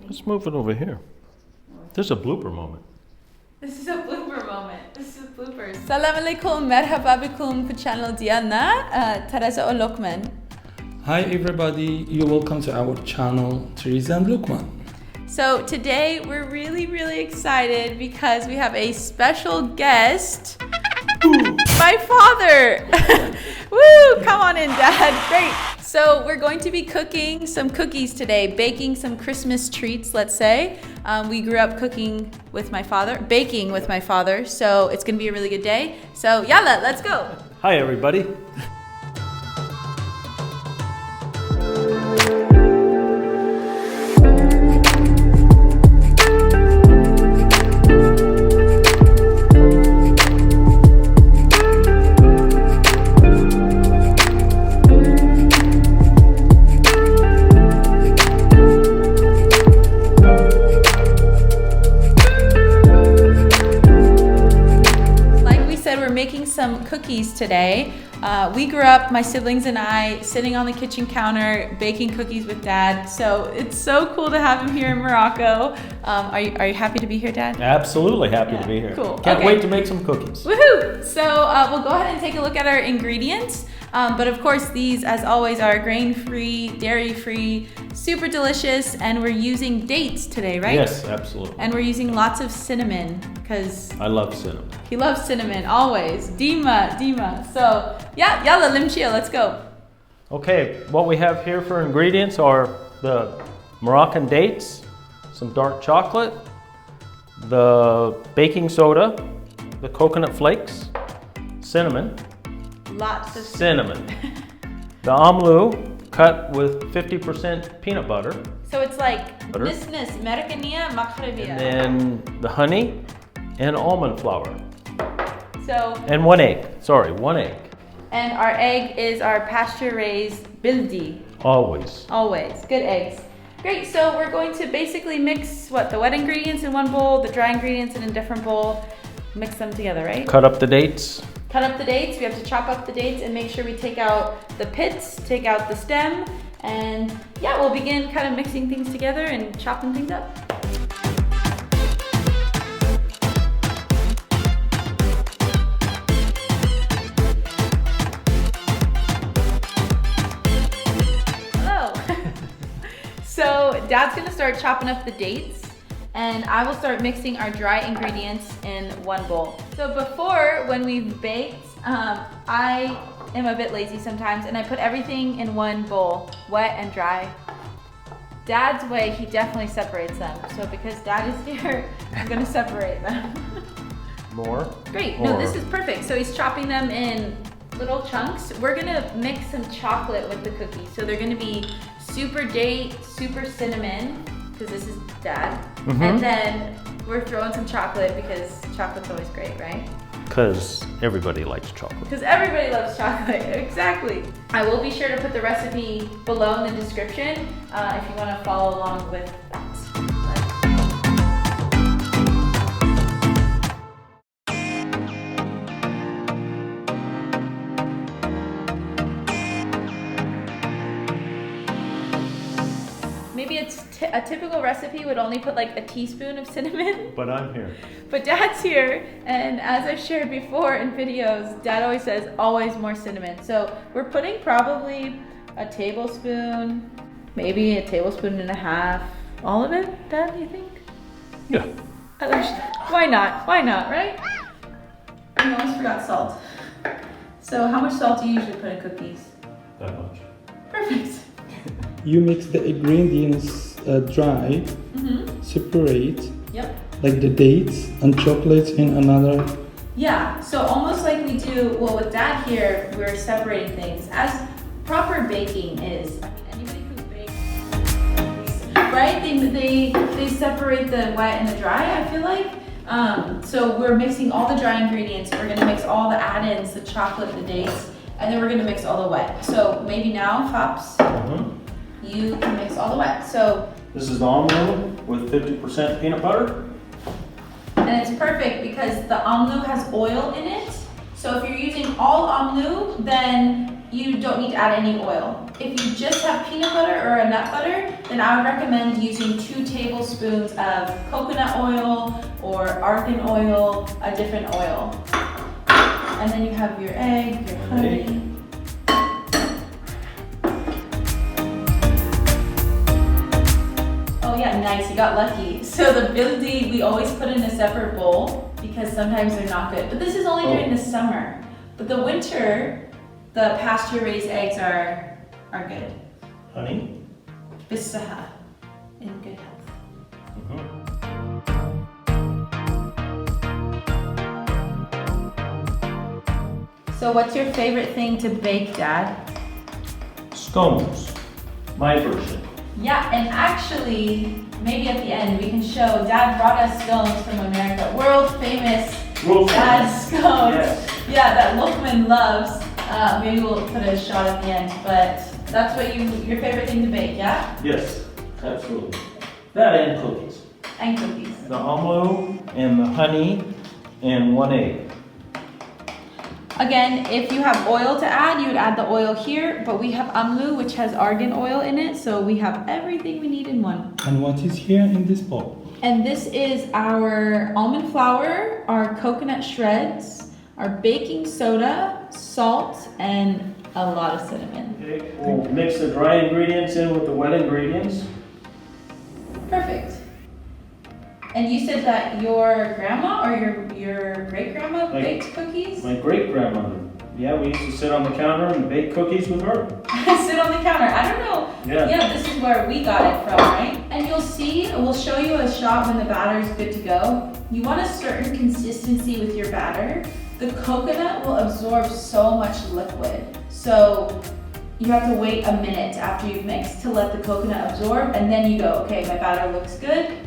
Let's move it over here. This is a blooper moment. This is a blooper moment. This is bloopers. Salam alaikum, merhaba bikum for channel Diana, Teresa or Lokmane. Hi everybody, you're welcome to our channel, Teresa and Lokmane. So today we're really excited because we have a special guest. My father! Woo! Come on in, Dad. Great. So we're going to be cooking some cookies today, baking some Christmas treats, let's say. We grew up baking with my father, so it's gonna be a really good day. So yalla, let's go. Hi, everybody. Making some cookies today. We grew up, my siblings and I, sitting on the kitchen counter baking cookies with Dad. So it's so cool to have him here in Morocco. Are you happy to be here, Dad? Absolutely happy to be here. Cool. Can't wait to make some cookies. Woohoo! So we'll go ahead and take a look at our ingredients. But of course, these, as always, are grain-free, dairy-free, super delicious, and we're using dates today, right? Yes, absolutely. And we're using lots of cinnamon because I love cinnamon. He loves cinnamon, always. Dima. So, yeah, yalla, limchia, let's go. Okay, what we have here for ingredients are the Moroccan dates, some dark chocolate, the baking soda, the coconut flakes, cinnamon. Lots of cinnamon. The amlou cut with 50% peanut butter. So it's like nisnis, Americania, Maghrebia. And then the honey and almond flour. So and one egg. And our egg is our pasture raised bildi. Always. Good eggs. Great, so we're going to basically mix the wet ingredients in one bowl, the dry ingredients in a different bowl, mix them together, right? Cut up the dates. We have to chop up the dates and make sure we take out the pits, take out the stem, and yeah, we'll begin kind of mixing things together and chopping things up. Hello. So Dad's gonna start chopping up the dates, and I will start mixing our dry ingredients in one bowl. So before, when we've baked, I am a bit lazy sometimes, and I put everything in one bowl, wet and dry. Dad's way, he definitely separates them. So because Dad is here, I'm gonna separate them. More? Great, no, this is perfect. So he's chopping them in little chunks. We're gonna mix some chocolate with the cookies. So they're gonna be super date, super cinnamon, because this is Dad. Mm-hmm. And then we're throwing some chocolate because chocolate's always great, right? Because everybody likes chocolate. Because everybody loves chocolate, exactly. I will be sure to put the recipe below in the description if you want to follow along with that. Maybe a typical recipe would only put like a teaspoon of cinnamon. But I'm here. But Dad's here, and as I've shared before in videos, Dad always says always more cinnamon. So we're putting probably a tablespoon, maybe a tablespoon and a half. All of it, Dad, do you think? Yeah. Why not, right? I almost forgot salt. So how much salt do you usually put in cookies? That much. Perfect. You mix the ingredients dry, separate, like the dates and chocolate in another. Yeah, so almost like we do, well with Dad here, we're separating things. As proper baking is, anybody who bakes, right? They separate the wet and the dry, I feel like. So we're mixing all the dry ingredients. We're gonna mix all the add-ins, the chocolate, the dates, and then we're gonna mix all the wet. So maybe now, Pops, you can mix all the wet. So this is the almond with 50% peanut butter. And it's perfect because the amlou has oil in it. So if you're using all amlou, then you don't need to add any oil. If you just have peanut butter or a nut butter, then I would recommend using 2 tablespoons of coconut oil or argan oil, a different oil. And then you have your egg, your honey. Oh yeah, nice, you got lucky. So the bildi we always put in a separate bowl because sometimes they're not good. But this is only during the summer. But the winter, the pasture raised eggs are good. Honey. Bisaha, in good health. So what's your favorite thing to bake, Dad? Scones. My version. Yeah, and actually, maybe at the end we can show Dad brought us scones from America. World famous Dad scones. Yes. Yeah, that Lokmane loves. Maybe we'll put a shot at the end, but that's what your favorite thing to bake, yeah? Yes, absolutely. That and cookies. And cookies. The amlou and the honey and 1 egg. Again, if you have oil to add, you would add the oil here, but we have amlou, which has argan oil in it, so we have everything we need in one. And what is here in this bowl? And this is our almond flour, our coconut shreds, our baking soda, salt, and a lot of cinnamon. Okay, we'll mix the dry ingredients in with the wet ingredients. Perfect. And you said that your grandma or your great-grandma baked cookies? My great-grandmother. Yeah, we used to sit on the counter and bake cookies with her. Sit on the counter. I don't know. Yeah. This is where we got it from, right? And you'll see, we'll show you a shot when the batter is good to go. You want a certain consistency with your batter. The coconut will absorb so much liquid. So you have to wait a minute after you've mixed to let the coconut absorb, and then you go, okay, my batter looks good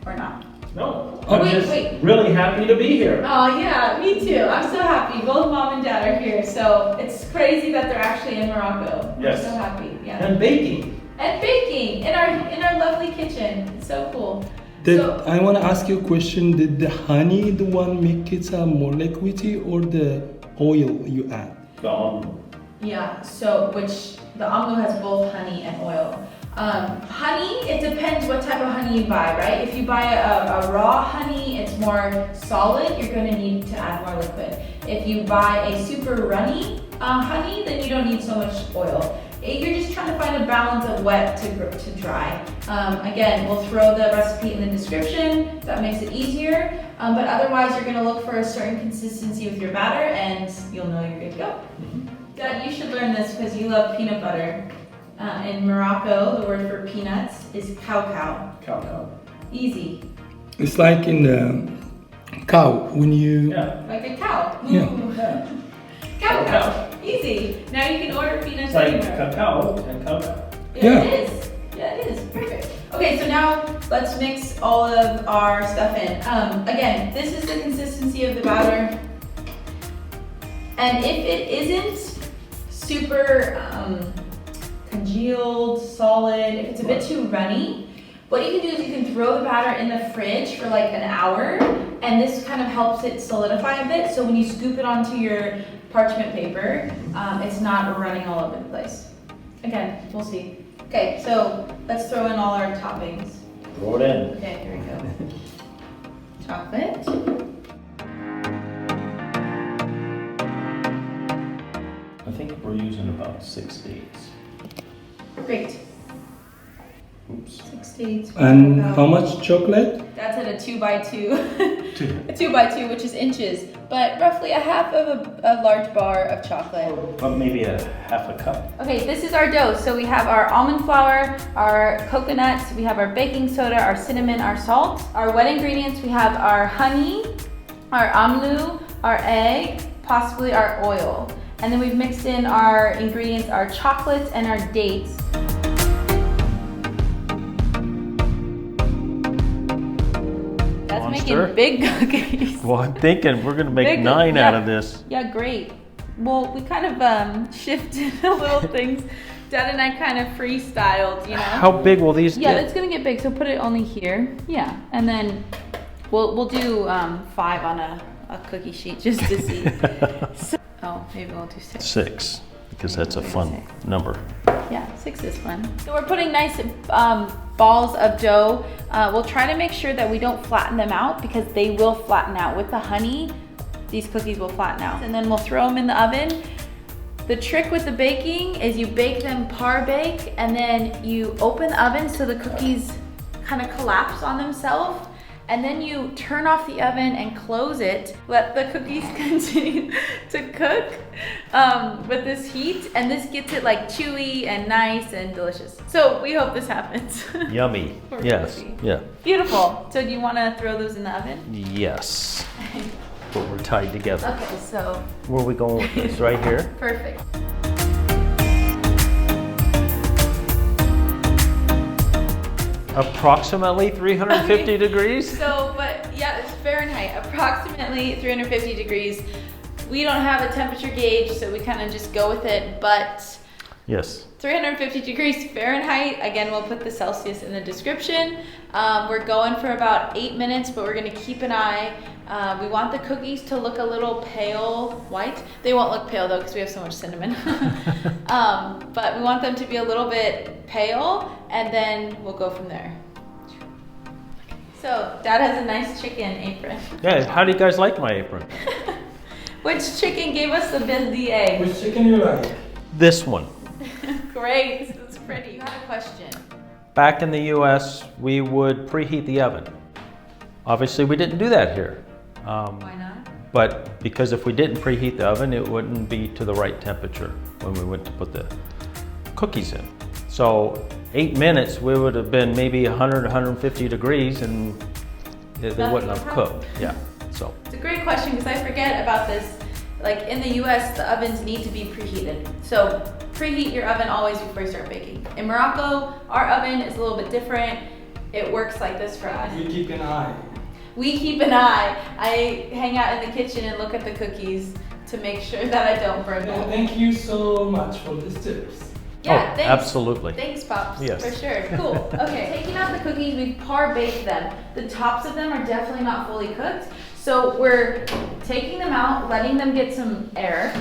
or not. No. Oh, I'm just really happy to be here. Oh yeah, me too. I'm so happy. Both mom and dad are here, so it's crazy that they're actually in Morocco. Yes. I'm so happy. Yeah. And baking. And baking in our lovely kitchen. It's so cool. I want to ask you a question. Did the honey the one make it more liquidy or the oil you add? The amlou. Yeah. So the amlou has both honey and oil. Honey, it depends what type of honey you buy, right? If you buy a raw honey, it's more solid, you're going to need to add more liquid. If you buy a super runny honey, then you don't need so much oil. You're just trying to find a balance of wet to dry. Again, we'll throw the recipe in the description. That makes it easier. But otherwise, you're going to look for a certain consistency with your batter, and you'll know you're good to go. Dad, you should learn this because you love peanut butter. In Morocco, the word for peanuts is cow. Cow. Easy. It's like in the cow when you... Yeah. Like a cow. Yeah. Cow. Easy. Now you can order peanuts It's like anywhere. cacao and cocoa. Yeah. It is. Yeah, it is. Perfect. Okay, so now let's mix all of our stuff in. Again, this is the consistency of the batter. And if it isn't super congealed, solid, if it's a bit too runny, what you can do is you can throw the batter in the fridge for like an hour, and this kind of helps it solidify a bit, so when you scoop it onto your parchment paper, it's not running all over the place. Again, we'll see. Okay, so let's throw in all our toppings. Throw it in. Okay, here we go. Chocolate. I think we're using about 6 dates. Great. Oops. 6 dates. And how much chocolate? That's at a 2x2. A 2x2, which is inches, but roughly a half of a large bar of chocolate. But maybe a half a cup. Okay, this is our dough. So we have our almond flour, our coconuts, we have our baking soda, our cinnamon, our salt. Our wet ingredients, we have our honey, our amlou, our egg, possibly our oil. And then we've mixed in our ingredients, our chocolates and our dates. That's making big cookies. Well, I'm thinking we're gonna make 9 out of this. Yeah, great. Well, we kind of shifted a little things. Dad and I kind of freestyled, you know. How big will these Yeah, get? it's gonna get big, so put it only here. Yeah, and then we'll do 5 on a cookie sheet just to see. Oh, maybe we'll do 6. 6. because that's a fun number. Yeah, 6 is fun. So we're putting nice balls of dough. We'll try to make sure that we don't flatten them out because they will flatten out. With the honey, these cookies will flatten out. And then we'll throw them in the oven. The trick with the baking is you bake them par bake and then you open the oven so the cookies kind of collapse on themselves. And then you turn off the oven and close it. Let the cookies continue to cook with this heat. And this gets it like chewy and nice and delicious. So we hope this happens. Yummy. Yes. Yeah. Beautiful. So do you want to throw those in the oven? Yes. But we're tied together. Okay, so. Where are we going with this? Right here? Perfect. Approximately 350 degrees? So, but yeah, it's Fahrenheit, approximately 350 degrees. We don't have a temperature gauge, so we kind of just go with it, but yes. 350 degrees Fahrenheit. Again, we'll put the Celsius in the description. We're going for about 8 minutes, but we're gonna keep an eye. We want the cookies to look a little pale white. They won't look pale though, because we have so much cinnamon. But we want them to be a little bit pale, and then we'll go from there. So, Dad has a nice chicken apron. Yeah, how do you guys like my apron? Which chicken gave us the egg? Which chicken you like? This one. Great, this is pretty. You had a question. Back in the US, we would preheat the oven. Obviously, we didn't do that here. Why not? But because if we didn't preheat the oven, it wouldn't be to the right temperature when we went to put the cookies in. So 8 minutes, we would have been maybe 100, 150 degrees and they wouldn't have cooked. Yeah, so. It's a great question because I forget about this. Like in the US, the ovens need to be preheated. So preheat your oven always before you start baking. In Morocco, our oven is a little bit different. It works like this for us. We keep an eye. We keep an eye. I hang out in the kitchen and look at the cookies to make sure that I don't burn them. Thank you so much for these tips. Yeah, oh, thanks. Absolutely. Thanks, Pops. Yes. For sure. Cool. Okay, taking out the cookies, we've par baked them. The tops of them are definitely not fully cooked. So we're taking them out, letting them get some air,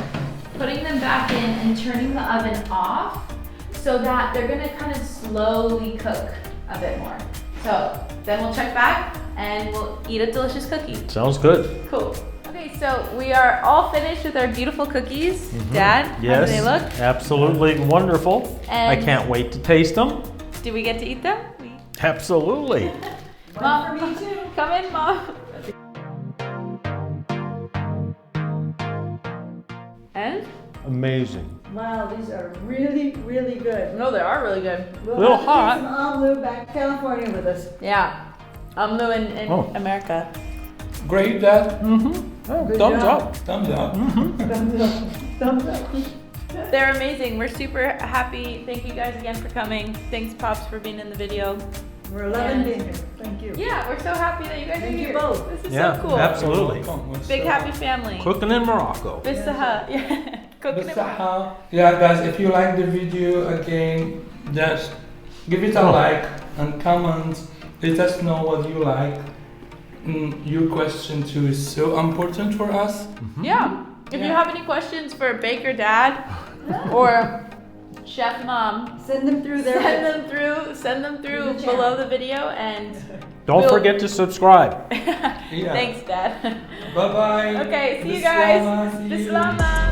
putting them back in and turning the oven off so that they're gonna kind of slowly cook a bit more. So then we'll check back and we'll eat a delicious cookie. Sounds good. Cool. Okay, so we are all finished with our beautiful cookies. Dad, Yes. how do they look? Absolutely wonderful. I And- can't wait to taste them. Do we get to eat them? Absolutely. Mom, for me too. Come in, Mom. And? Amazing. Wow, these are really, really good. No, they are really good. We'll Little have to hot. take some amlou back to California with us. Yeah. Amlou in Oh. America. Great, Dad. Oh, Good thumbs job. up. Thumbs up. Thumbs up. Thumbs up. They're amazing. We're super happy. Thank you guys again for coming. Thanks, Pops, for being in the video. We're loving And- being here. Thank you. Yeah, we're so happy that you guys Thank are you here. both. This is Yeah, so cool. absolutely. Big happy family. Cooking in Morocco. Bistaha. Yeah. Cooking it. Yeah, guys, if you like the video, again, just give it a like and comment. Let us know what you like. Your question too is so important for us. Yeah. If you have any questions for Baker Dad or Chef Mom, Send them through there. send them through the channel. below the video and Don't We'll- forget to subscribe. Yeah. thanks, Dad. Bye bye. Okay, see you guys. Bislama.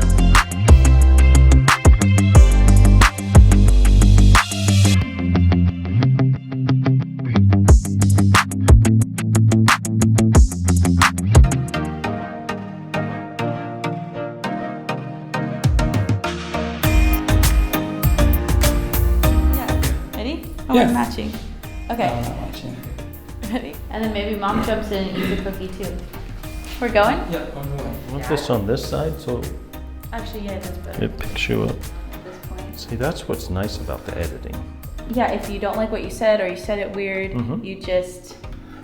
Yeah. Ready? Oh, Yeah. we're matching. Okay. No, I'm not watching. Ready? And then maybe Mom jumps in and eats a cookie too. We're going? Yeah, I'm going. I want this on this side so Actually, yeah, that's better it picks you up. at this point. See, that's what's nice about the editing. Yeah, if you don't like what you said or you said it weird, Mhm. you just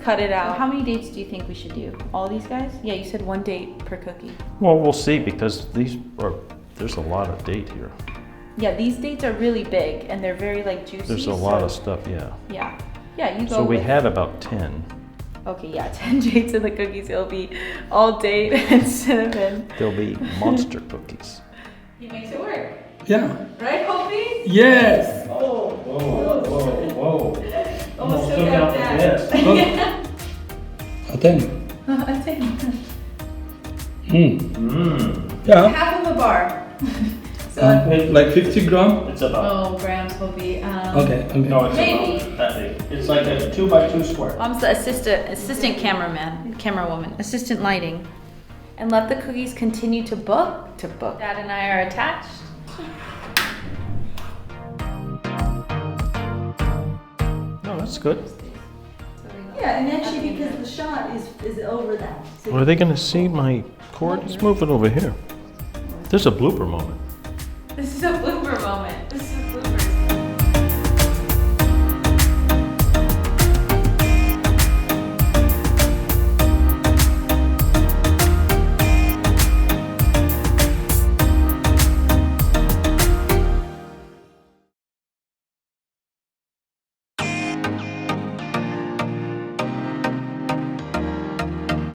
cut it out. How many dates do you think we should do? All these guys? Yeah, you said 1 date per cookie. Well, we'll see because there's a lot of date here. Yeah, these dates are really big and they're very like juicy. There's a lot so- of stuff, yeah. Yeah. Yeah, you go So we with- have about 10. Okay, yeah, 10 dates of the cookies. It'll be all date and cinnamon. There'll be monster cookies. He makes it work. Yeah. Right, Hopi? Yes. Oh. Whoa, whoa, whoa. Almost took out Dad. I think. I think. Yeah. Half of a bar. So, Like 50 grams? It's about. grams, Hopi. Okay. No, it's Maybe. about that big. It's like a 2 by 2 square. Mom's the assistant camerawoman, assistant lighting. And let the cookies continue to book. Dad and I are attached. No, that's good. Yeah, and actually because the shot is over that. So Are they gonna see my cord? Let's move it over here. There's a blooper moment.